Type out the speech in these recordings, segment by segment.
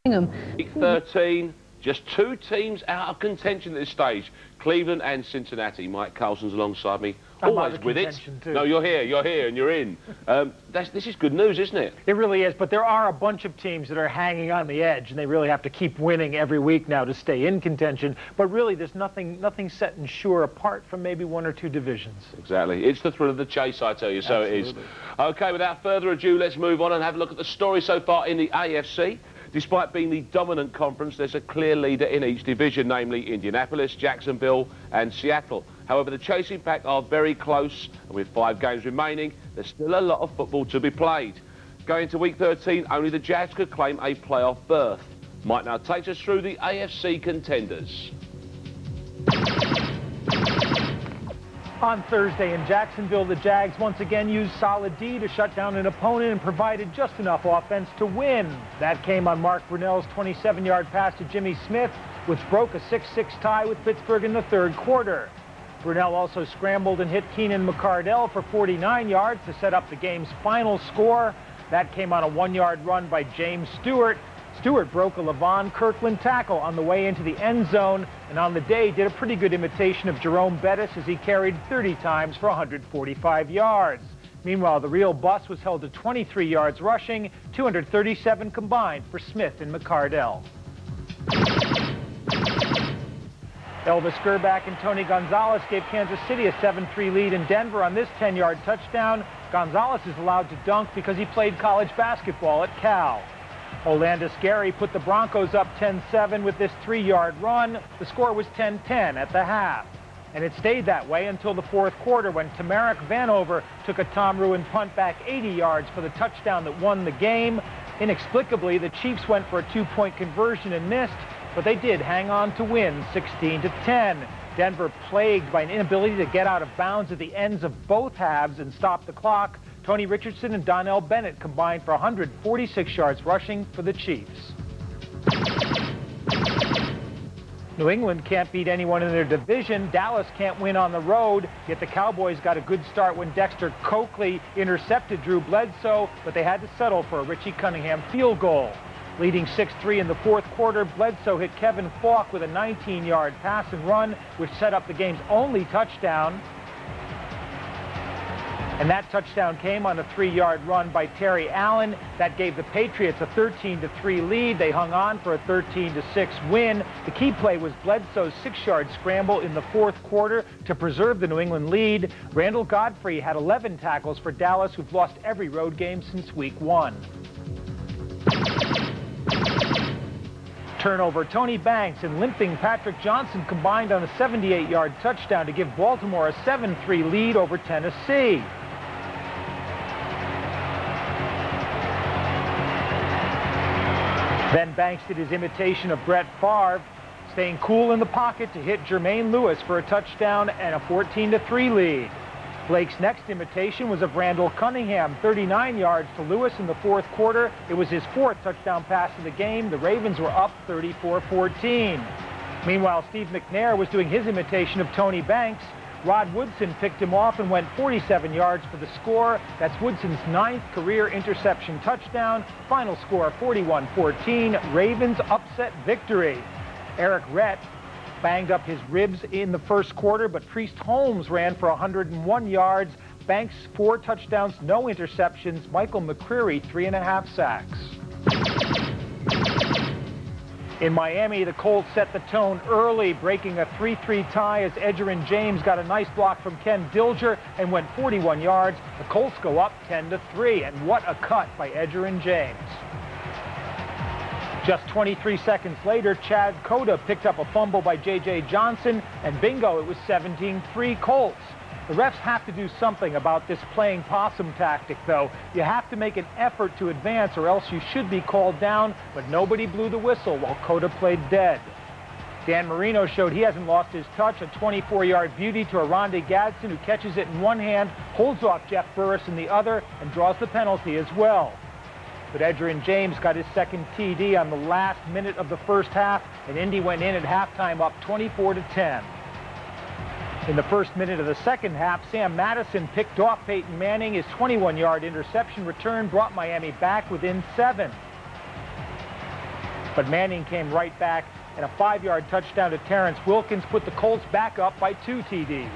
Week 13, just two teams out of contention at this stage. Cleveland and Cincinnati. Mike Carlson's alongside me, always with it. Too. No, you're here, and you're in. This is good news, isn't it? It really is, but there are a bunch of teams that are hanging on the edge, and they really have to keep winning every week now to stay in contention. But really, there's nothing set and sure apart from maybe one or two divisions. Exactly. It's the thrill of the chase, I tell you, so Absolutely. it is. Okay, without further ado, let's move on and have a look at the story so far in the AFC. Despite being the dominant conference, there's a clear leader in each division, namely Indianapolis, Jacksonville and Seattle. However, the chasing pack are very close, and with 5 games remaining, there's still a lot of football to be played. Going to week 13, only the Jags could claim a playoff berth. Mike now takes us through the AFC contenders. On Thursday in Jacksonville, the Jags once again used solid D to shut down an opponent and provided just enough offense to win. That came on Mark Brunell's 27-yard pass to Jimmy Smith, which broke a 6-6 tie with Pittsburgh in the third quarter. Brunell also scrambled and hit Keenan McCardell for 49 yards to set up the game's final score. That came on a 1-yard run by James Stewart. Stewart broke a LaVon Kirkland tackle on the way into the end zone, and on the day did a pretty good imitation of Jerome Bettis as he carried 30 times for 145 yards. Meanwhile, the real bus was held to 23 yards rushing, 237 combined for Smith and McCardell. Elvis Gerbach and Tony Gonzalez gave Kansas City a 7-3 lead in Denver on this 10-yard touchdown. Gonzalez is allowed to dunk because he played college basketball at Cal. Olandis Gary put the Broncos up 10-7 with this 3-yard run. The score was 10-10 at the half. And it stayed that way until the fourth quarter when Tamarick Vanover took a Tom Ruin punt back 80 yards for the touchdown that won the game. Inexplicably, the Chiefs went for a 2-point conversion and missed, but they did hang on to win 16-10. Denver plagued by an inability to get out of bounds at the ends of both halves and stop the clock. Tony Richardson and Donnell Bennett combined for 146 yards rushing for the Chiefs. New England can't beat anyone in their division. Dallas can't win on the road, yet the Cowboys got a good start when Dexter Coakley intercepted Drew Bledsoe, but they had to settle for a Richie Cunningham field goal. Leading 6-3 in the fourth quarter, Bledsoe hit Kevin Falk with a 19-yard pass and run, which set up the game's only touchdown. And that touchdown came on a 3-yard run by Terry Allen. That gave the Patriots a 13-3 lead. They hung on for a 13-6 win. The key play was Bledsoe's 6-yard scramble in the fourth quarter to preserve the New England lead. Randall Godfrey had 11 tackles for Dallas, who've lost every road game since week 1. Turnover, Tony Banks and limping Patrick Johnson combined on a 78-yard touchdown to give Baltimore a 7-3 lead over Tennessee. Then Banks did his imitation of Brett Favre, staying cool in the pocket to hit Jermaine Lewis for a touchdown and a 14-3 lead. Blake's next imitation was of Randall Cunningham, 39 yards to Lewis in the fourth quarter. It was his 4th touchdown pass of the game. The Ravens were up 34-14. Meanwhile, Steve McNair was doing his imitation of Tony Banks. Rod Woodson picked him off and went 47 yards for the score. That's Woodson's 9th career interception touchdown. Final score 41-14. Ravens upset victory. Eric Rett banged up his ribs in the first quarter, but Priest Holmes ran for 101 yards. Banks 4 touchdowns, no interceptions. Michael McCreary 3.5 sacks. In Miami, the Colts set the tone early, breaking a 3-3 tie as Edgerrin James got a nice block from Ken Dilger and went 41 yards. The Colts go up 10-3, and what a cut by Edgerrin James. Just 23 seconds later, Chad Cota picked up a fumble by J.J. Johnson, and bingo, it was 17-3 Colts. The refs have to do something about this playing possum tactic, though. You have to make an effort to advance, or else you should be called down, but nobody blew the whistle while Cota played dead. Dan Marino showed he hasn't lost his touch, a 24-yard beauty to Aronde Gadsden, who catches it in one hand, holds off Jeff Burris in the other, and draws the penalty as well. But Edgerrin James got his second TD on the last minute of the first half, and Indy went in at halftime up 24-10. In the first minute of the second half, Sam Madison picked off Peyton Manning. His 21-yard interception return brought Miami back within 7. But Manning came right back, and a 5-yard touchdown to Terrence Wilkins put the Colts back up by 2 TDs.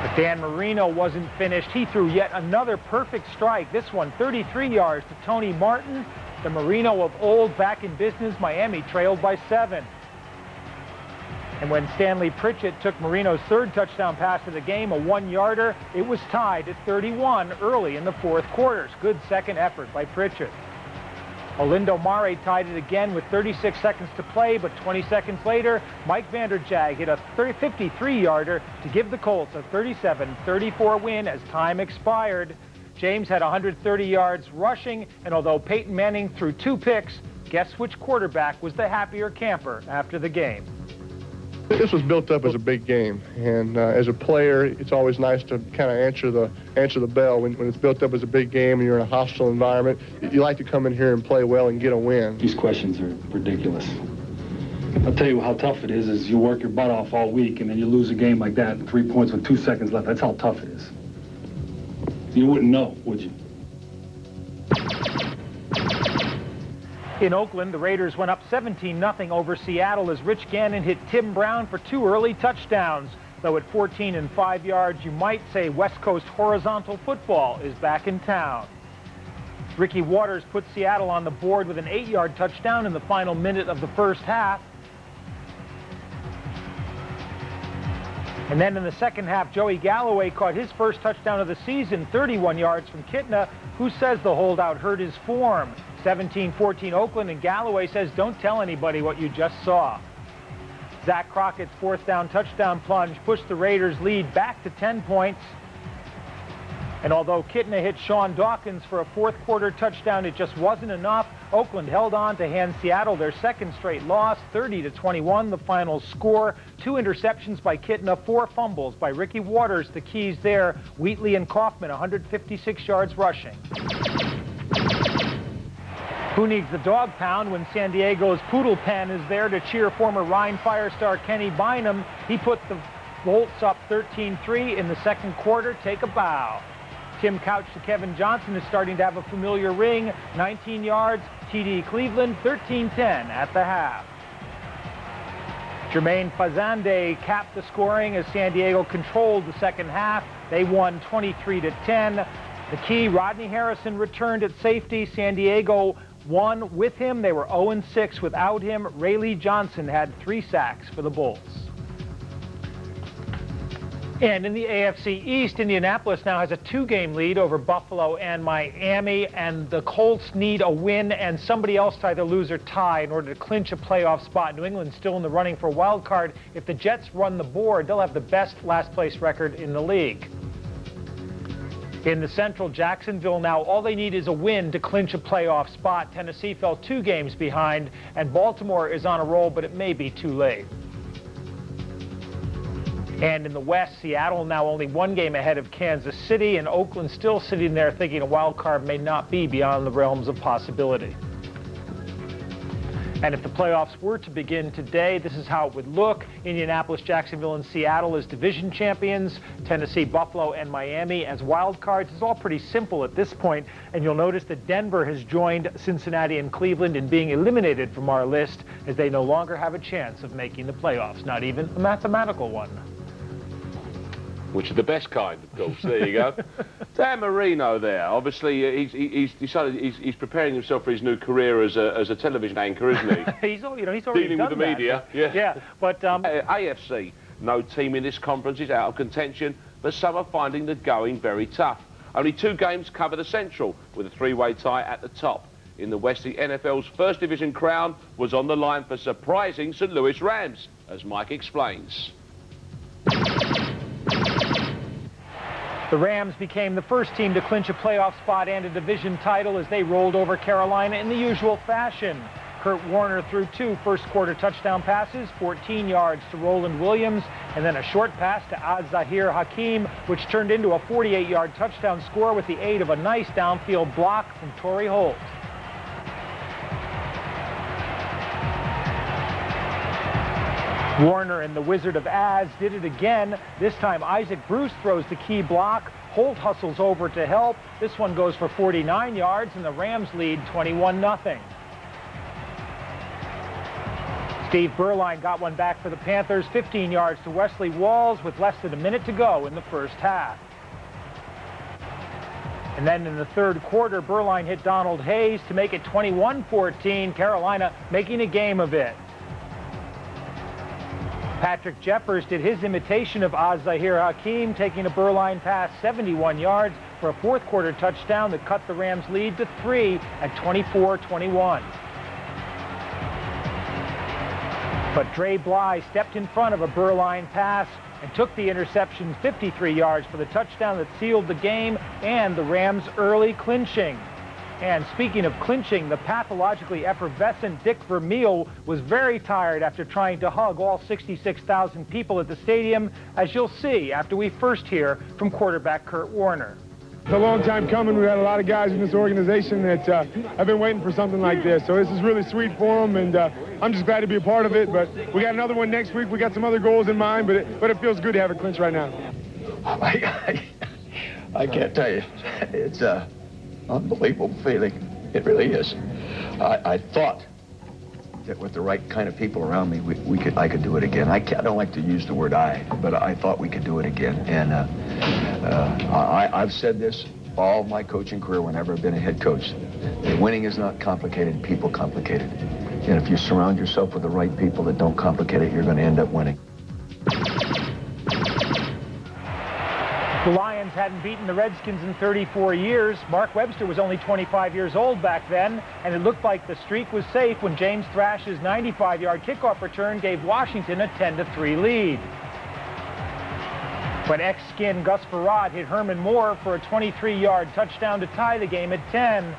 But Dan Marino wasn't finished. He threw yet another perfect strike, this one 33 yards to Tony Martin. The Marino of old back in business. Miami trailed by 7. And when Stanley Pritchett took Marino's 3rd touchdown pass of the game, a 1-yarder, it was tied at 31 early in the 4th quarter. Good second effort by Pritchett. Olindo Mare tied it again with 36 seconds to play, but 20 seconds later, Mike Vanderjag hit a 53-yarder to give the Colts a 37-34 win as time expired. James had 130 yards rushing, and although Peyton Manning threw 2 picks, guess which quarterback was the happier camper after the game? This was built up as a big game, and as a player, it's always nice to kind of answer the bell when it's built up as a big game and you're in a hostile environment. You like to come in here and play well and get a win. These questions are ridiculous. I'll tell you how tough it is you work your butt off all week and then you lose a game like that, 3 points with 2 seconds left. That's how tough it is. You wouldn't know, would you? In Oakland, the Raiders went up 17-0 over Seattle as Rich Gannon hit Tim Brown for 2 early touchdowns. Though at 14 and 5 yards, you might say West Coast horizontal football is back in town. Ricky Waters put Seattle on the board with an 8-yard touchdown in the final minute of the first half. And then in the second half, Joey Galloway caught his first touchdown of the season, 31 yards from Kitna, who says the holdout hurt his form. 17-14 Oakland, and Galloway says, don't tell anybody what you just saw. Zach Crockett's 4th down touchdown plunge pushed the Raiders' lead back to 10 points. And although Kitna hit Sean Dawkins for a 4th quarter touchdown, it just wasn't enough. Oakland held on to hand Seattle their 2nd straight loss, 30-21 the final score. 2 interceptions by Kitna, 4 fumbles by Ricky Waters, the keys there. Wheatley and Kaufman, 156 yards rushing. Who needs the dog pound when San Diego's Poodle Pen is there to cheer former Rhine Fire star Kenny Bynum? He put the Bolts up 13-3 in the 2nd quarter. Take a bow. Tim Couch to Kevin Johnson is starting to have a familiar ring. 19 yards. TD Cleveland 13-10 at the half. Jermaine Fazande capped the scoring as San Diego controlled the 2nd half. They won 23-10. The key, Rodney Harrison returned at safety. San Diego won with him. They were 0-6 without him. Rayleigh Johnson had 3 sacks for the Bulls. And in the AFC East, Indianapolis now has a 2-game lead over Buffalo and Miami, and the Colts need a win and somebody else to either lose or tie in order to clinch a playoff spot. New England's still in the running for a wild card. If the Jets run the board, they'll have the best last place record in the league. In the Central, Jacksonville now, all they need is a win to clinch a playoff spot. Tennessee fell 2 games behind, and Baltimore is on a roll, but it may be too late. And in the West, Seattle now only 1 game ahead of Kansas City, and Oakland still sitting there thinking a wild card may not be beyond the realms of possibility. And if the playoffs were to begin today, this is how it would look. Indianapolis, Jacksonville, and Seattle as division champions. Tennessee, Buffalo, and Miami as wild cards. It's all pretty simple at this point. And you'll notice that Denver has joined Cincinnati and Cleveland in being eliminated from our list, as they no longer have a chance of making the playoffs. Not even a mathematical one. Which is the best kind, of course. There you go. Dan Marino there. Obviously, he's decided he's preparing himself for his new career as a television anchor, isn't he? he's already dealing with the media. Yeah. But AFC, no team in this conference is out of contention, but some are finding the going very tough. Only 2 games cover the Central, with a 3-way tie at the top. In the West, the NFL's first division crown was on the line for surprising St. Louis Rams, as Mike explains. the Rams became the first team to clinch a playoff spot and a division title as they rolled over Carolina in the usual fashion. Kurt Warner threw 2 first-quarter touchdown passes, 14 yards to Roland Williams, and then a short pass to Az-Zahir Hakim, which turned into a 48-yard touchdown score with the aid of a nice downfield block from Torrey Holt. Warner and the Wizard of Az did it again. This time Isaac Bruce throws the key block. Holt hustles over to help. This one goes for 49 yards, and the Rams lead 21-0. Steve Berline got one back for the Panthers, 15 yards to Wesley Walls with less than a minute to go in the first half. And then in the third quarter, Berline hit Donald Hayes to make it 21-14, Carolina making a game of it. Patrick Jeffers did his imitation of Az-Zahir Hakim, taking a Berline pass 71 yards for a fourth quarter touchdown that cut the Rams' lead to 3 at 24-21. But Dre Bly stepped in front of a Berline pass and took the interception 53 yards for the touchdown that sealed the game and the Rams' early clinching. And speaking of clinching, the pathologically effervescent Dick Vermeil was very tired after trying to hug all 66,000 people at the stadium, as you'll see after we first hear from quarterback Kurt Warner. It's a long time coming. We've had a lot of guys in this organization that have been waiting for something like this. So this is really sweet for them, and I'm just glad to be a part of it. But we got another one next week. We got some other goals in mind, but it feels good to have it clinched right now. I can't tell you. It's an unbelievable feeling. It really is. I thought that with the right kind of people around me, I could do it again. I don't like to use the word I, but I thought we could do it again. And I've said this all my coaching career whenever I've been a head coach. Winning is not complicated, people complicated. And if you surround yourself with the right people that don't complicate it, you're going to end up winning. The Lions hadn't beaten the Redskins in 34 years. Mark Webster was only 25 years old back then, and it looked like the streak was safe when James Thrash's 95-yard kickoff return gave Washington a 10-3 lead. But ex-Skin Gus Farad hit Herman Moore for a 23-yard touchdown to tie the game at 10.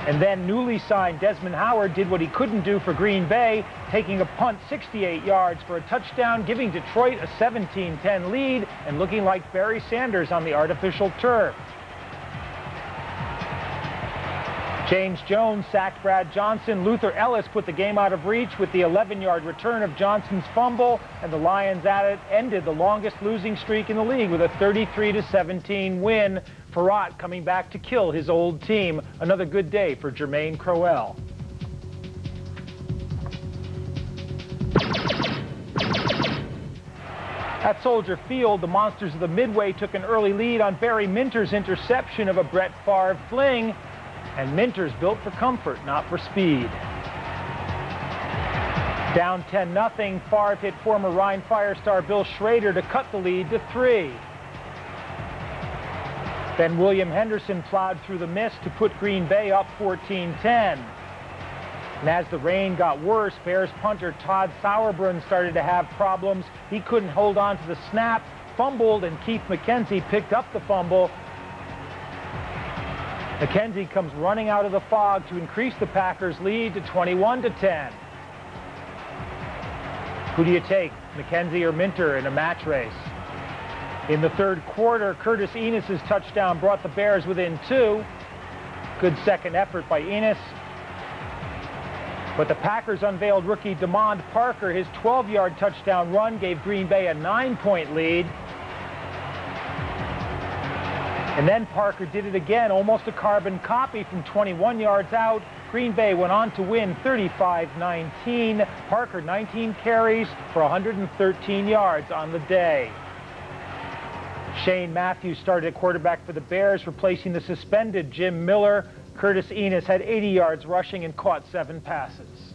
And then newly signed Desmond Howard did what he couldn't do for Green Bay, taking a punt 68 yards for a touchdown, giving Detroit a 17-10 lead and looking like Barry Sanders on the artificial turf. James Jones sacked Brad Johnson. Luther Ellis put the game out of reach with the 11-yard return of Johnson's fumble, and the Lions ended the longest losing streak in the league with a 33-17 win. Farad coming back to kill his old team. Another good day for Jermaine Crowell. At Soldier Field, the Monsters of the Midway took an early lead on Barry Minter's interception of a Brett Favre fling. And Minter's built for comfort, not for speed. Down 10-0, Favre hit former Rhine Fire star Bill Schrader to cut the lead to 3. Then William Henderson plowed through the mist to put Green Bay up 14-10. And as the rain got worse, Bears punter Todd Sauerbrunn started to have problems. He couldn't hold on to the snap, fumbled, and Keith McKenzie picked up the fumble. McKenzie comes running out of the fog to increase the Packers' lead to 21-10. Who do you take, McKenzie or Minter, in a match race? In the third quarter, Curtis Enos's touchdown brought the Bears within 2. Good second effort by Enos. But the Packers unveiled rookie DeMond Parker. His 12-yard touchdown run gave Green Bay a 9-point lead. And then Parker did it again, almost a carbon copy from 21 yards out. Green Bay went on to win 35-19. Parker 19 carries for 113 yards on the day. Shane Matthews started at quarterback for the Bears, replacing the suspended Jim Miller. Curtis Enos had 80 yards rushing and caught 7 passes.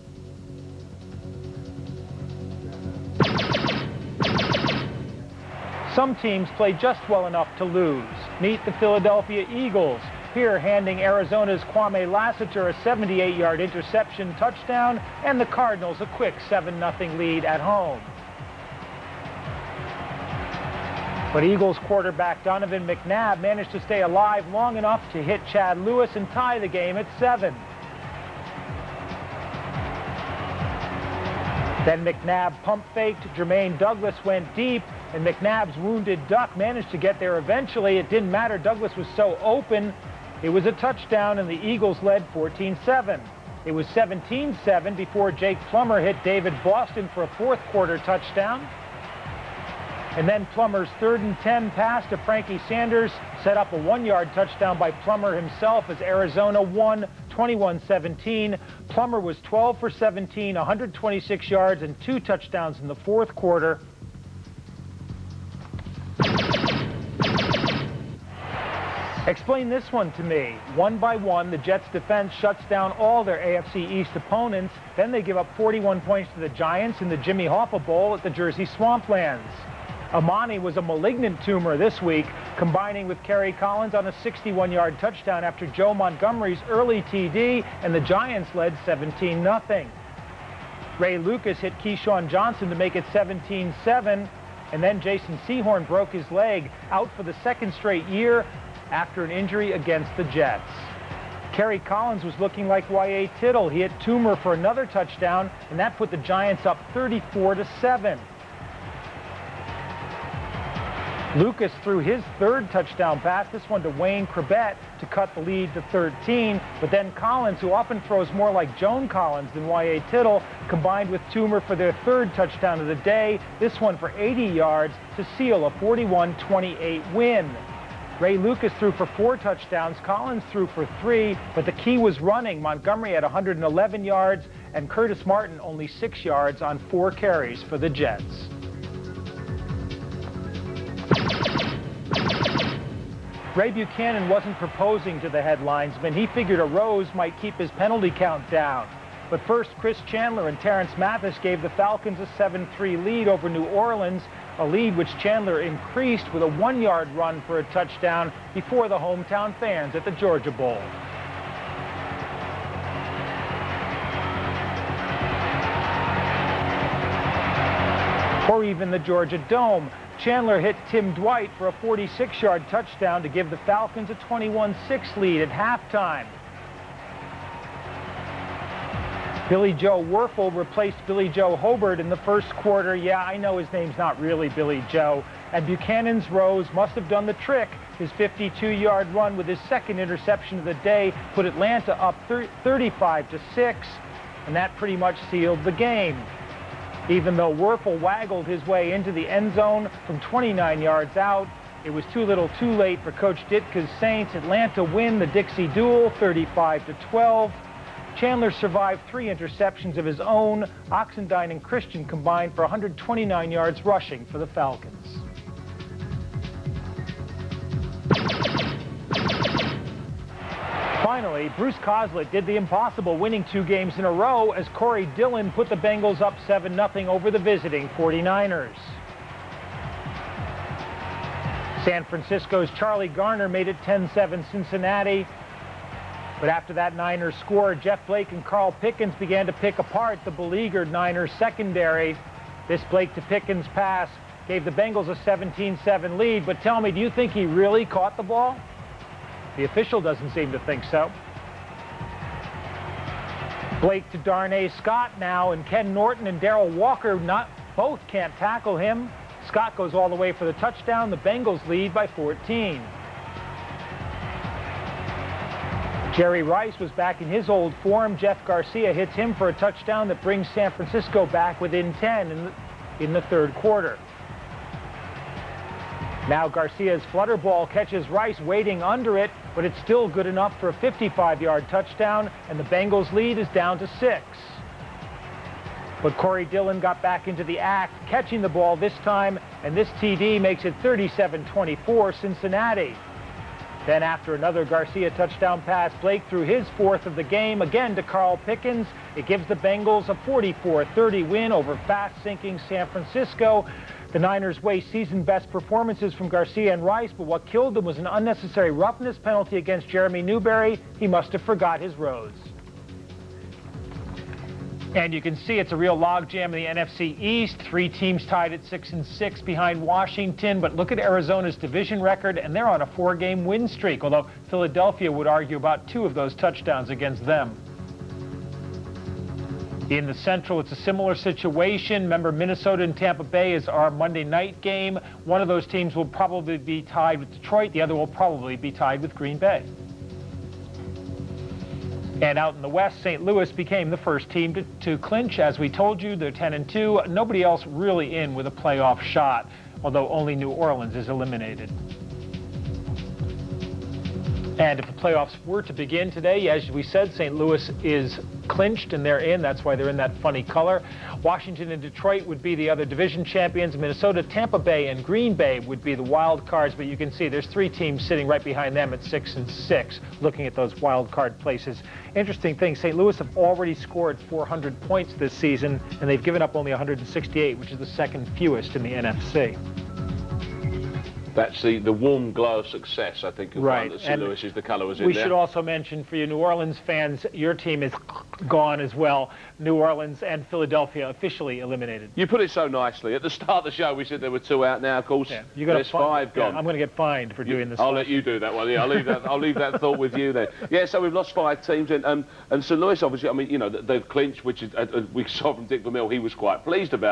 Some teams play just well enough to lose. Meet the Philadelphia Eagles, here handing Arizona's Kwame Lassiter a 78-yard interception touchdown, and the Cardinals a quick 7-0 lead at home. But Eagles quarterback Donovan McNabb managed to stay alive long enough to hit Chad Lewis and tie the game at 7. Then McNabb pump faked, Jermaine Douglas went deep, and McNabb's wounded duck managed to get there eventually. It didn't matter, Douglas was so open. It was a touchdown, and the Eagles led 14-7. It was 17-7 before Jake Plummer hit David Boston for a fourth quarter touchdown. And then Plummer's 3rd and 10 pass to Frankie Sanders set up a 1-yard touchdown by Plummer himself as Arizona won 21-17. Plummer was 12 for 17, 126 yards and 2 touchdowns in the 4th quarter. Explain this one to me. 1 by 1, the Jets defense shuts down all their AFC East opponents. Then they give up 41 points to the Giants in the Jimmy Hoffa Bowl at the Jersey Swamplands. Amani was a malignant tumor this week, combining with Kerry Collins on a 61-yard touchdown after Joe Montgomery's early TD, and the Giants led 17-0. Ray Lucas hit Keyshawn Johnson to make it 17-7, and then Jason Sehorn broke his leg, out for the 2nd straight year after an injury against the Jets. Kerry Collins was looking like Y.A. Tittle. He hit Toomer for another touchdown, and that put the Giants up 34-7. Lucas threw his 3rd touchdown pass, this one to Wayne Crabette, to cut the lead to 13. But then Collins, who often throws more like Joan Collins than Y.A. Tittle, combined with Toomer for their 3rd touchdown of the day, this one for 80 yards to seal a 41-28 win. Ray Lucas threw for 4 touchdowns, Collins threw for 3, but the key was running. Montgomery had 111 yards, and Curtis Martin only 6 yards on 4 carries for the Jets. Ray Buchanan wasn't proposing to the headlinesman. He figured a rose might keep his penalty count down. But first, Chris Chandler and Terrence Mathis gave the Falcons a 7-3 lead over New Orleans, a lead which Chandler increased with a 1-yard run for a touchdown before the hometown fans at the Georgia Bowl. Or even the Georgia Dome. Chandler hit Tim Dwight for a 46-yard touchdown to give the Falcons a 21-6 lead at halftime. Billy Joe Werfel replaced Billy Joe Hobart in the 1st quarter. Yeah, I know his name's not really Billy Joe. And Buchanan's Rose must have done the trick. His 52-yard run with his 2nd interception of the day put Atlanta up 35-6, and that pretty much sealed the game. Even though Werfel waggled his way into the end zone from 29 yards out, it was too little too late for Coach Ditka's Saints. Atlanta win the Dixie Duel 35-12. Chandler survived 3 interceptions of his own. Oxendine and Christian combined for 129 yards rushing for the Falcons. Finally, Bruce Coslett did the impossible, winning 2 games in a row as Corey Dillon put the Bengals up 7-0 over the visiting 49ers. San Francisco's Charlie Garner made it 10-7 Cincinnati. But after that Niners score, Jeff Blake and Carl Pickens began to pick apart the beleaguered Niners secondary. This Blake to Pickens pass gave the Bengals a 17-7 lead. But tell me, do you think he really caught the ball? The official doesn't seem to think so. Blake to Darnay Scott now, and Ken Norton and Darrell Walker both can't tackle him. Scott goes all the way for the touchdown. The Bengals lead by 14. Jerry Rice was back in his old form. Jeff Garcia hits him for a touchdown that brings San Francisco back within 10 in the 3rd quarter. Now Garcia's flutter ball catches Rice waiting under it, but it's still good enough for a 55-yard touchdown, and the Bengals lead is down to 6. But Corey Dillon got back into the act, catching the ball this time, and this TD makes it 37-24 Cincinnati. Then after another Garcia touchdown pass, Blake threw his 4th of the game, again to Carl Pickens. It gives the Bengals a 44-30 win over fast-sinking San Francisco. The Niners waste season-best performances from Garcia and Rice, but what killed them was an unnecessary roughness penalty against Jeremy Newberry. He must have forgot his rose. And you can see it's a real logjam in the NFC East. 3 teams tied at 6-6 behind Washington. But look at Arizona's division record, and they're on a 4-game win streak, although Philadelphia would argue about 2 of those touchdowns against them. In the Central, it's a similar situation. Remember, Minnesota and Tampa Bay is our Monday night game. One of those teams will probably be tied with Detroit. The other will probably be tied with Green Bay. And out in the West, St. Louis became the first team to clinch. As we told you, they're 10-2. Nobody else really in with a playoff shot. although only New Orleans is eliminated. And if the playoffs were to begin today, as we said, St. Louis is clinched and they're in. That's why they're in that funny color. Washington and Detroit would be the other division champions. Minnesota, Tampa Bay, and Green Bay would be the wild cards. But you can see there's 3 teams sitting right behind them at 6 and 6, looking at those wild card places. Interesting thing, St. Louis have already scored 400 points this season, and they've given up only 168, which is the second fewest in the NFC. That's the warm glow of success, I think, right. that St. Louis is the colour was in We there. should also mention for you New Orleans fans, your team is gone as well. New Orleans and Philadelphia officially eliminated. You put it so nicely. At the start of the show, we said there were 2 out now. Of course, yeah. there's 5 gone. Yeah, I'm going to get fined for doing this. I'll let you do that one. Yeah, I'll leave that thought with you then. Yeah, so we've lost 5 teams, and St. Louis, obviously, I mean, you know, they've clinched, which is, we saw from Dick Vermeil, he was quite pleased about.